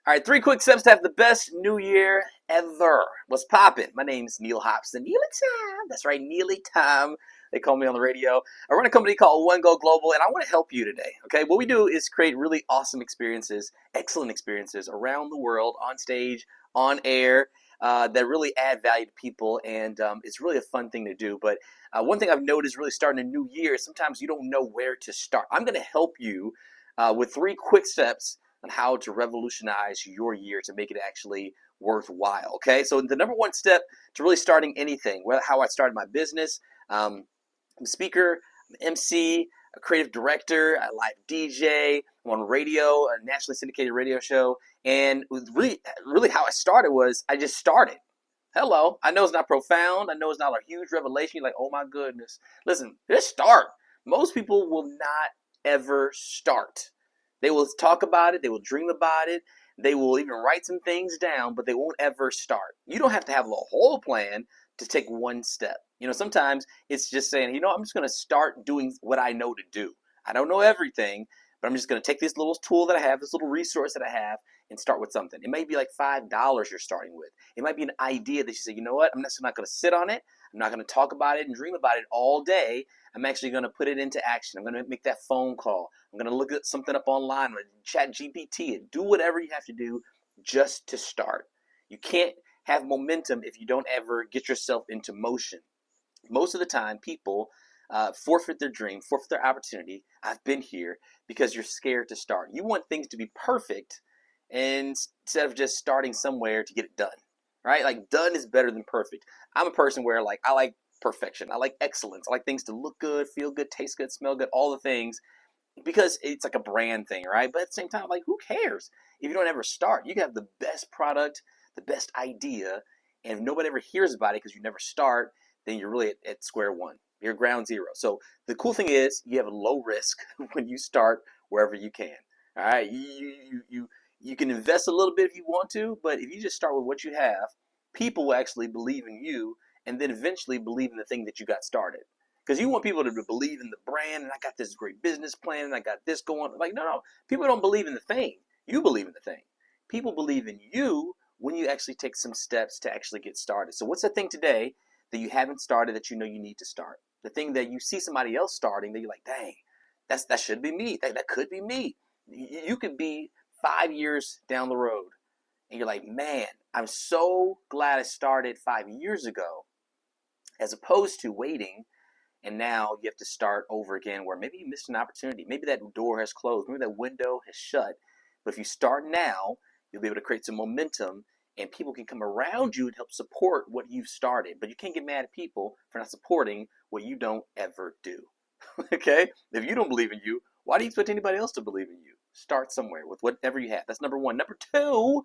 All right, 3 quick steps to have the best new year ever. What's poppin'? My name's Neal Hopson. Neallytime. That's right, Neallytime. They call me on the radio. I run a company called One Go Global, and I want to help you today. Okay, what we do is create really awesome experiences, excellent experiences around the world, on stage, on air, that really add value to people, and it's really a fun thing to do. But one thing I've noticed really starting a new year, sometimes you don't know where to start. I'm going to help you with 3 quick steps on how to revolutionize your year to make it actually worthwhile. Okay, so the number one step to really starting anything, how I started my business, I'm a speaker, I'm an MC, a creative director, a live DJ, I'm on radio, a nationally syndicated radio show, and really how I started was I just started. Hello, I know it's not profound, I know it's not a huge revelation. You're like, oh my goodness. Listen, just start. Most people will not ever start. They will talk about it, they will dream about it, they will even write some things down, but they won't ever start. You don't have to have a whole plan to take one step. Sometimes it's just saying, I'm just going to start doing what I know to do. I don't know everything, but I'm just going to take this little tool that I have, this little resource that I have, and start with something. It may be like $5 you're starting with. It might be an idea that you say, you know what, I'm just not going to sit on it. I'm not going to talk about it and dream about it all day. I'm actually going to put it into action. I'm going to make that phone call. I'm going to look at something up online. I'm going to chat GPT it. Do whatever you have to do just to start. You can't have momentum if you don't ever get yourself into motion. Most of the time, people forfeit their dream, forfeit their opportunity. I've been here because you're scared to start. You want things to be perfect instead of just starting somewhere to get it done, right? Like done is better than perfect. I'm a person where I like perfection. I like excellence. I like things to look good, feel good, taste good, smell good, all the things, because it's like a brand thing, right? But at the same time, who cares if you don't ever start? You can have the best product, the best idea, and if nobody ever hears about it because you never start, then you're really at square one. You're ground zero. So the cool thing is you have a low risk when you start wherever you can. All right, you can invest a little bit if you want to, but if you just start with what you have, people will actually believe in you, and then eventually believe in the thing that you got started. Because you want people to believe in the brand, and I got this great business plan, and I got this going. No. People don't believe in the thing. You believe in the thing. People believe in you when you actually take some steps to actually get started. So what's the thing today that you haven't started that you know you need to start? The thing that you see somebody else starting that you're like, dang, that should be me. That could be me. You could be 5 years down the road, and you're like, man, I'm so glad I started 5 years ago, as opposed to waiting. And now you have to start over again where maybe you missed an opportunity. Maybe that door has closed. Maybe that window has shut. But if you start now, you'll be able to create some momentum, and people can come around you and help support what you've started. But you can't get mad at people for not supporting what you don't ever do. Okay? If you don't believe in you, why do you expect anybody else to believe in you? Start somewhere with whatever you have. That's number one. Number two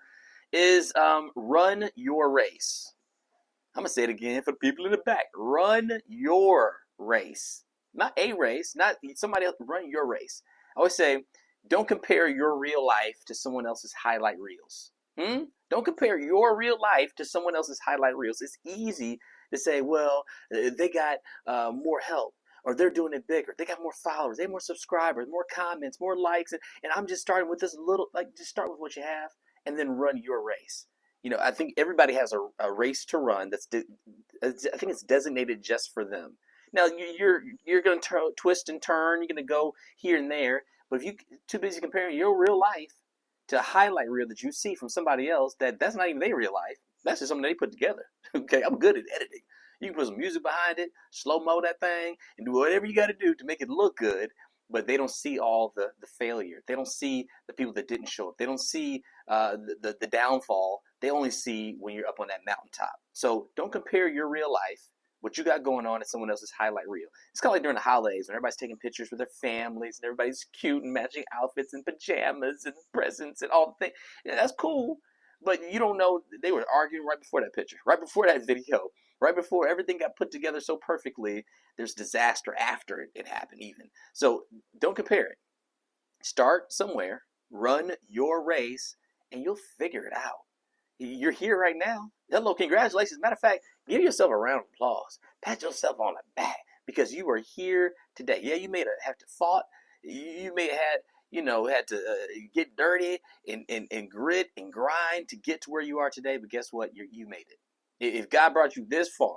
is run your race. I'm going to say it again for the people in the back. Run your race. Not a race, not somebody else. Run your race. I always say, don't compare your real life to someone else's highlight reels. Don't compare your real life to someone else's highlight reels. It's easy to say, well, they got more help, or they're doing it bigger. They got more followers, they have more subscribers, more comments, more likes, and I'm just starting with this little, just start with what you have and then run your race. I think everybody has a race to run I think it's designated just for them. Now, you're going to twist and turn, you're going to go here and there, but if you're too busy comparing your real life to a highlight reel that you see from somebody else, that's not even their real life. That's just something they put together. Okay, I'm good at editing. You can put some music behind it, slow-mo that thing, and do whatever you got to do to make it look good, but they don't see all the failure. They don't see the people that didn't show up. They don't see the downfall. They only see when you're up on that mountaintop. So don't compare your real life, what you got going on, to someone else's highlight reel. It's kind of like during the holidays when everybody's taking pictures with their families and everybody's cute and matching outfits and pajamas and presents and all the things. Yeah, that's cool, but you don't know they were arguing right before that picture, right before that video, right before everything got put together so perfectly. There's disaster after it happened even. So don't compare it. Start somewhere, run your race, and you'll figure it out. You're here right now. Hello, congratulations. Matter of fact, give yourself a round of applause. Pat yourself on the back because you are here today. Yeah, you may have to fought. You may have had had to get dirty and grit and grind to get to where you are today. But guess what? You made it. If God brought you this far,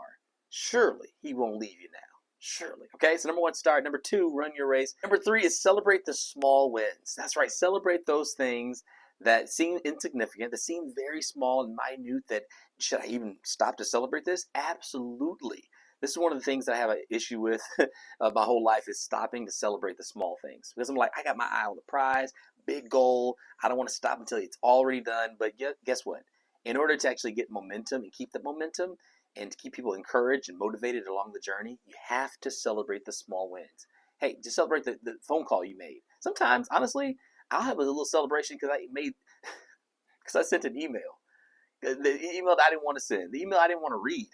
surely He won't leave you now. Surely. Okay, so number one, start. Number two, run your race. Number three is celebrate the small wins. That's right. Celebrate those things that seem insignificant, that seem very small and minute, that should I even stop to celebrate this? Absolutely. This is one of the things that I have an issue with my whole life is stopping to celebrate the small things. Because I'm like, I got my eye on the prize, big goal. I don't want to stop until it's already done. But guess what? In order to actually get momentum and keep the momentum and to keep people encouraged and motivated along the journey, you have to celebrate the small wins. Hey, just celebrate the phone call you made. Sometimes, honestly, I'll have a little celebration because I sent an email. The email that I didn't want to send, the email I didn't want to read,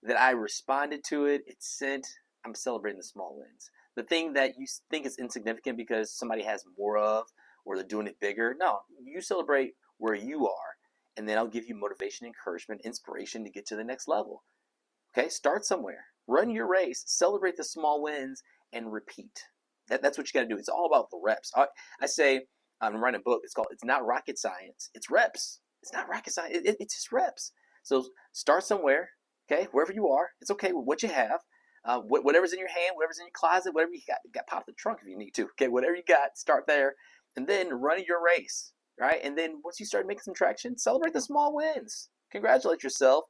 that I responded to it, it's sent. I'm celebrating the small wins. The thing that you think is insignificant because somebody has more of or they're doing it bigger, no, you celebrate where you are, and then I'll give you motivation, encouragement, inspiration to get to the next level. Okay, start somewhere. Run your race, celebrate the small wins, and repeat. That's what you got to do. It's all about the reps. I say, I'm writing a book. It's not rocket science. It's reps. It's not rocket science. It's just reps. So start somewhere. Okay, wherever you are, it's okay with what you have. Whatever's in your hand, whatever's in your closet, whatever you got pop the trunk if you need to. Okay, whatever you got, start there, and then run your race, right? And then once you start making some traction, celebrate the small wins, congratulate yourself,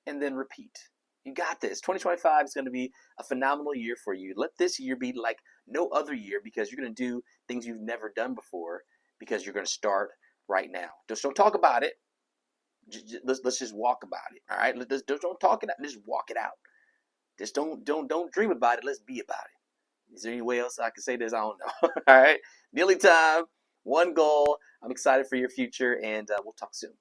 and then repeat. You got this. 2025 is going to be a phenomenal year for you. Let this year be like no other year because you're going to do things you've never done before because you're going to start right now. Just don't talk about it. Let's just walk about it. All right. Don't talk it out. Just walk it out. Just don't dream about it. Let's be about it. Is there any way else I can say this? I don't know. All right. Nearly time. One goal. I'm excited for your future, and we'll talk soon.